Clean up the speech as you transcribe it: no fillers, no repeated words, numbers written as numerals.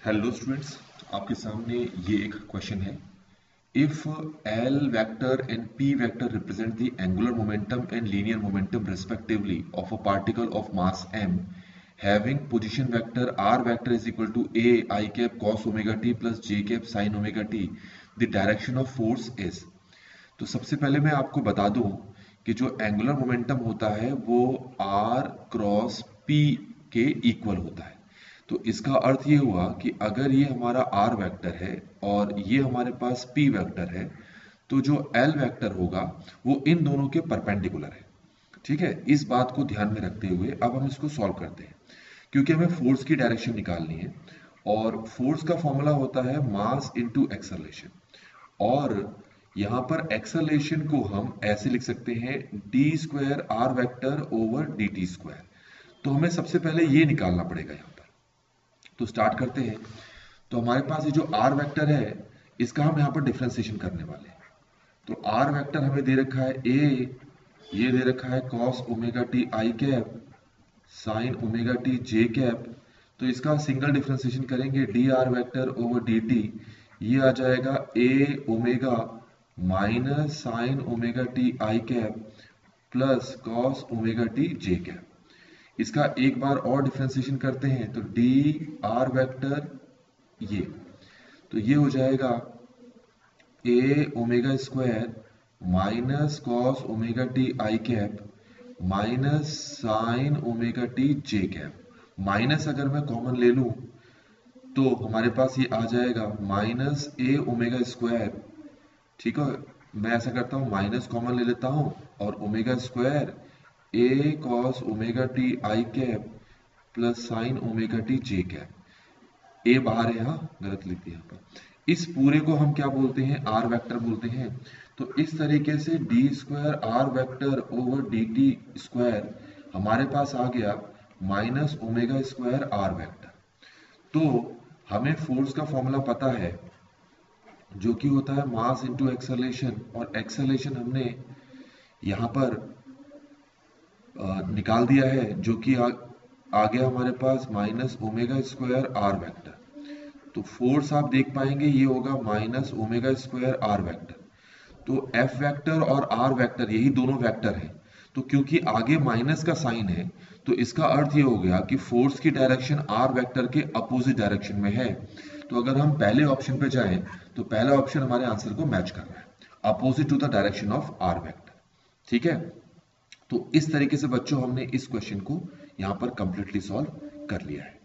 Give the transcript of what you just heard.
Hello students, आपके सामने ये एक क्वेश्चन है। If L vector and P vector represent the angular momentum and linear momentum respectively of a particle of mass m having position vector r vector is equal to a I cap cos omega t plus j cap sin omega t, the direction of force is। तो सबसे पहले मैं आपको बता दूं कि जो angular momentum होता है वो r क्रॉस p के इक्वल होता है। तो इसका अर्थ ये हुआ कि अगर ये हमारा r वेक्टर है और ये हमारे पास p वेक्टर है, तो जो l वेक्टर होगा वो इन दोनों के परपेंडिकुलर है। ठीक है, इस बात को ध्यान में रखते हुए अब हम इसको सॉल्व करते हैं, क्योंकि हमें फोर्स की डायरेक्शन निकालनी है और फोर्स का फॉर्मूला होता है मास इनटू एक्सेलरेशन। और यहाँ पर एक्सेलरेशन को हम ऐसे लिख सकते हैं d square r vector over d t square. तो हमें सबसे पहले ये निकालना पड़ेगा यहाँ पर। तो स्टार्ट करते हैं। तो हमारे पास ये जो आर वेक्टर है इसका हम यहाँ पर डिफरेंशिएशन करने वाले हैं। तो आर वेक्टर हमें दे रखा है ए, ये दे रखा है cos omega t i cap sine omega t j cap. तो इसका सिंगल डिफरेंशिएशन करेंगे d r vector over d t, ये आ जाएगा a omega minus sine omega t i cap plus cos omega t j cap. इसका एक बार और differentiation करते हैं तो डी आर वेक्टर ये, तो ये हो जाएगा a omega square minus cos omega t i cap minus sine omega t j cap. Minus अगर मैं कॉमन ले लूं तो हमारे पास ये आ जाएगा माइनस ए ओमेगा स्क्वायर। ठीक है, मैं ऐसा करता हूं माइनस कॉमन ले लेता हूं और omega square a cos omega t i cap plus sine omega t j cap. A बाहर है, यहाँ गलत लिख दिया यहाँ पर। इस पूरे को हम क्या बोलते हैं, आर वेक्टर बोलते हैं। तो इस तरीके से d square r vector over d t square हमारे पास आ गया minus omega square r vector. तो हमें फोर्स का फॉर्मूला पता है जो कि होता है मास इनटू एक्सेलरेशन, और एक्सेलरेशन हमने यहाँ पर निकाल दिया है जो कि आ गया हमारे पास minus omega square r vector. तो फोर्स आप देख पाएंगे ये होगा minus omega square r vector. तो एफ वेक्टर और आर वेक्टर यही दोनों वेक्टर हैं। तो क्योंकि आगे माइनस का साइन है तो इसका अर्थ ये हो गया कि फोर्स की डायरेक्शन आर वेक्टर के अपोजिट डायरेक्शन में है। तो अगर हम पहले ऑप्शन पे जाएं तो पहला ऑप्शन हमारे आंसर को मैच कर रहा है, opposite to the direction of r vector. ठीक है, तो इस तरीके से बच्चों हमने इस क्वेश्चन को यहाँ पर कंप्लीटली सॉल्व कर लिया है।